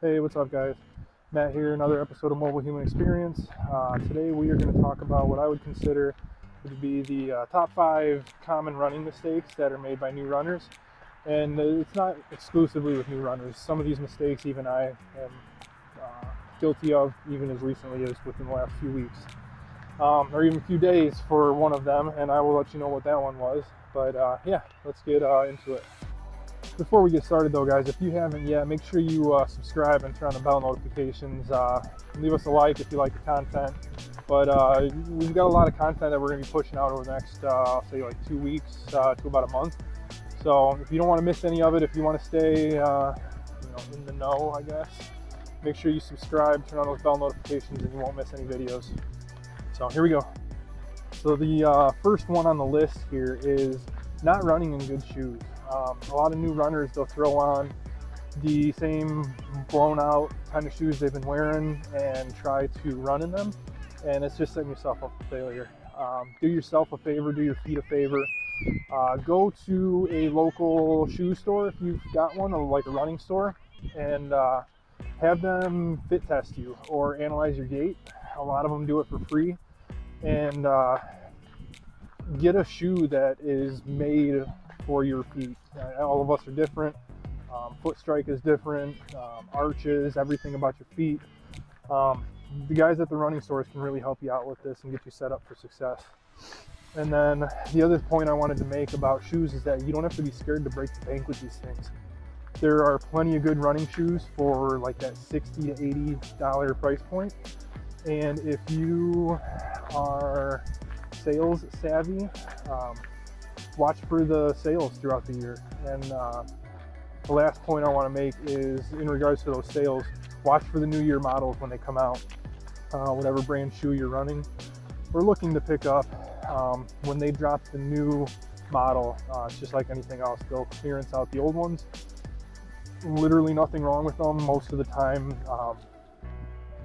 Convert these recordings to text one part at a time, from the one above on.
Hey, what's up guys? Matt here, another episode of Mobile Human Experience. Today we are going to talk about what I would consider to be the top 5 common running mistakes that are made by new runners. And it's not exclusively with new runners. Some of these mistakes even I am guilty of, even as recently as within the last few weeks. Or even a few days for one of them, and I will let you know what that one was. But yeah, let's get into it. Before we get started though, guys, if you haven't yet, make sure you subscribe and turn on the bell notifications. Leave us a like if you like the content. But we've got a lot of content that we're going to be pushing out over the next, I'll say like 2 weeks to about a month. So if you don't want to miss any of it, if you want to stay in the know, I guess, make sure you subscribe, turn on those bell notifications, and you won't miss any videos. So here we go. So the first one on the list here is not running in good shoes. A lot of new runners, they'll throw on the same blown out kind of shoes they've been wearing and try to run in them, and it's just setting yourself up for failure. Do yourself a favor, do your feet a favor. Go to a local shoe store if you've got one, or like a running store, and have them fit test you or analyze your gait. A lot of them do it for free, and get a shoe that is made for your feet. All of us are different. Foot strike is different, arches, everything about your feet. The guys at the running stores can really help you out with this and get you set up for success. And then the other point I wanted to make about shoes is that you don't have to be scared to break the bank with these things. There are plenty of good running shoes for like that $60 to $80 price point. And if you are sales savvy, watch for the sales throughout the year. And the last point I want to make is in regards to those sales, watch for the new year models when they come out. Whatever brand shoe you're running or looking to pick up, when they drop the new model, it's just like anything else. They'll clearance out the old ones. Literally nothing wrong with them. Most of the time,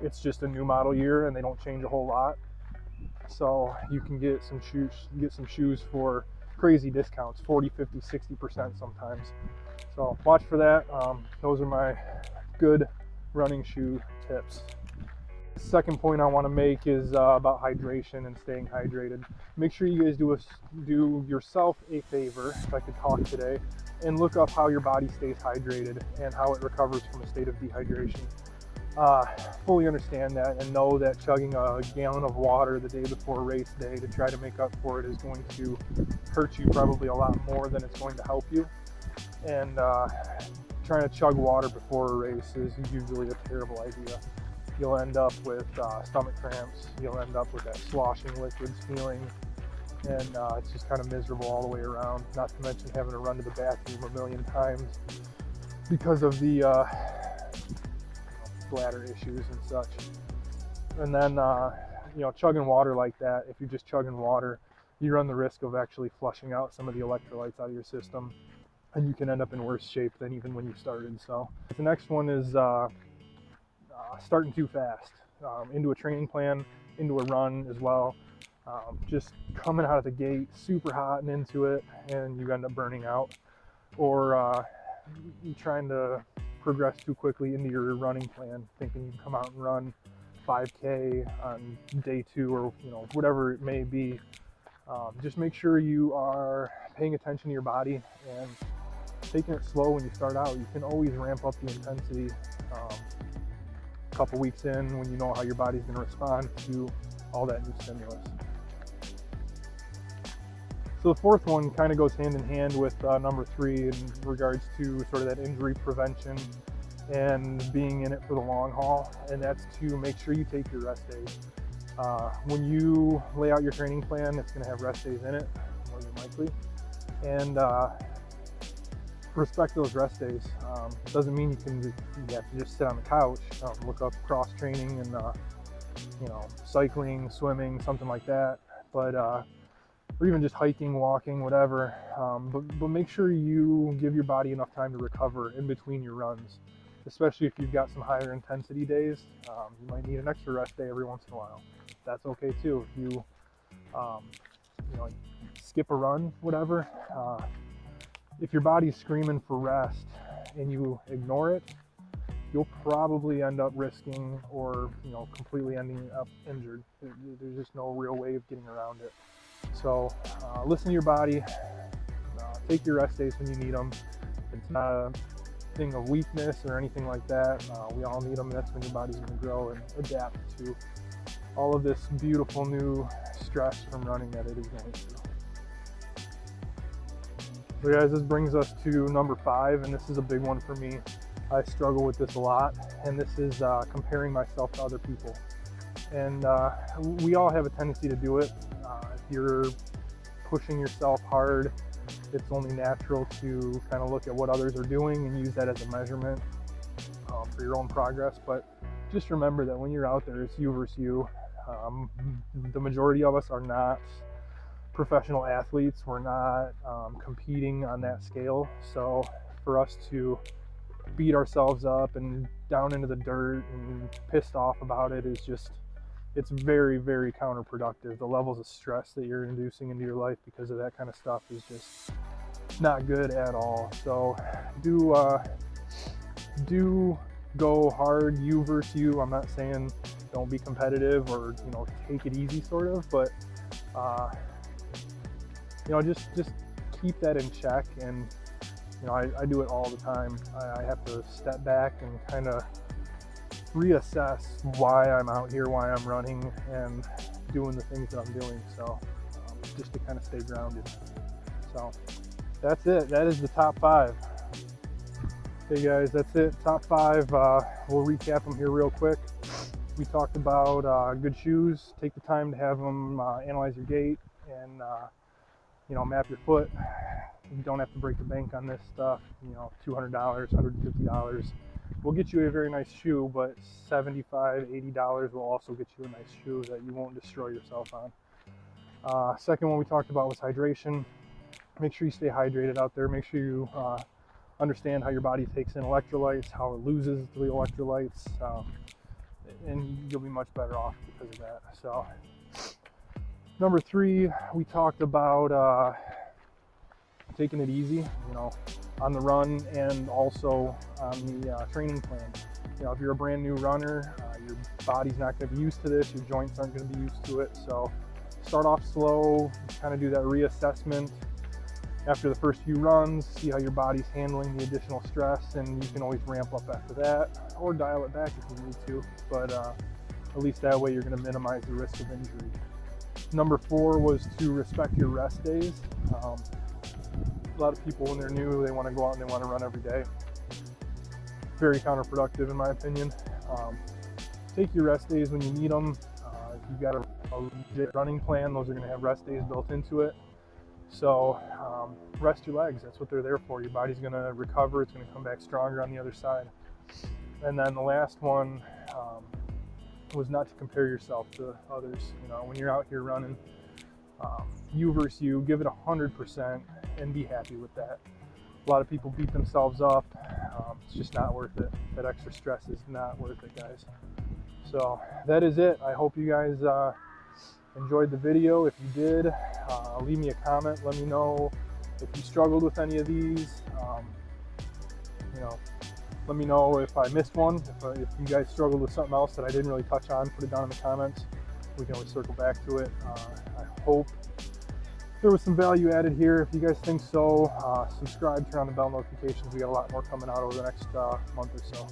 it's just a new model year and they don't change a whole lot. So you can get some shoes for crazy discounts, 40, 50, 60% sometimes. So watch for that. Those are my good running shoe tips. The second point I want to make is about hydration and staying hydrated. Make sure you guys do yourself a favor, if I could talk today, and look up how your body stays hydrated and how it recovers from a state of dehydration. Fully understand that and know that chugging a gallon of water the day before race day to try to make up for it is going to hurt you probably a lot more than it's going to help you. And trying to chug water before a race is usually a terrible idea. You'll end up with stomach cramps, you'll end up with that sloshing liquids feeling, and it's just kind of miserable all the way around, not to mention having to run to the bathroom a million times because of the bladder issues and such. And then chugging water like that, if you're just chugging water, you run the risk of actually flushing out some of the electrolytes out of your system, and you can end up in worse shape than even when you started. So the next one is starting too fast into a training plan, into a run as well. Just coming out of the gate super hot and into it, and you end up burning out, or trying to progress too quickly into your running plan, thinking you can come out and run 5K on day 2 or whatever it may be. Just make sure you are paying attention to your body and taking it slow when you start out. You can always ramp up the intensity a couple weeks in when you know how your body's going to respond to all that new stimulus. So the fourth one kind of goes hand in hand with number 3 in regards to sort of that injury prevention and being in it for the long haul, and that's to make sure you take your rest days. When you lay out your training plan, it's going to have rest days in it, more than likely, and respect those rest days. Doesn't mean you have to just sit on the couch. Look up cross training and cycling, swimming, something like that, but or even just hiking, walking, whatever. But make sure you give your body enough time to recover in between your runs, especially if you've got some higher intensity days. You might need an extra rest day every once in a while. That's okay too. If you skip a run, whatever, if your body's screaming for rest and you ignore it, you'll probably end up risking or completely ending up injured. There's just no real way of getting around it. So listen to your body. Take your rest days when you need them. It's not a thing of weakness or anything like that. We all need them. That's when your body's going to grow and adapt to all of this beautiful new stress from running that it is going through. So guys, this brings us to number 5, and this is a big one for me. I struggle with this a lot, and this is comparing myself to other people. And we all have a tendency to do it. If you're pushing yourself hard, it's only natural to kind of look at what others are doing and use that as a measurement for your own progress. But just remember that when you're out there, it's you versus you. The majority of us are not professional athletes. We're not competing on that scale. So for us to beat ourselves up and down into the dirt and pissed off about it is just, it's very, very counterproductive. The levels of stress that you're inducing into your life because of that kind of stuff is just not good at all. So do go hard, you versus you. I'm not saying don't be competitive or take it easy sort of, but just keep that in check. And I do it all the time. I have to step back and kind of reassess why I'm out here, why I'm running and doing the things that I'm doing. So just to kind of stay grounded. So that's it. That is the top 5. Hey guys, that's it. Top 5. We'll recap them here real quick. We talked about good shoes. Take the time to have them analyze your gait and map your foot. You don't have to break the bank on this stuff. $200, $150 will get you a very nice shoe, but $75, $80 will also get you a nice shoe that you won't destroy yourself on. Second one we talked about was hydration. Make sure you stay hydrated out there. Make sure you understand how your body takes in electrolytes, how it loses the electrolytes, and you'll be much better off because of that. So number 3, we talked about taking it easy, on the run and also on the training plan. If you're a brand new runner, your body's not going to be used to this, your joints aren't going to be used to it. So start off slow, kind of do that reassessment after the first few runs, see how your body's handling the additional stress, and you can always ramp up after that or dial it back if you need to. But at least that way you're going to minimize the risk of injury. Number 4 was to respect your rest days. A lot of people, when they're new, they want to go out and they want to run every day. Very counterproductive in my opinion. Take your rest days when you need them. If you've got a legit running plan, those are going to have rest days built into it. So rest your legs. That's what they're there for. Your body's going to recover. It's going to come back stronger on the other side. And then the last one was not to compare yourself to others. When you're out here running, you versus you, give it 100% and be happy with that. A lot of people beat themselves up. It's just not worth it. That extra stress is not worth it, guys. So that is it. I hope you guys enjoyed the video. If you did, leave me a comment. Let me know if you struggled with any of these. Let me know if I missed one. If you guys struggled with something else that I didn't really touch on, put it down in the comments. We can always circle back to it. I hope there was some value added here. If you guys think so, subscribe, turn on the bell notifications. We got a lot more coming out over the next month or so.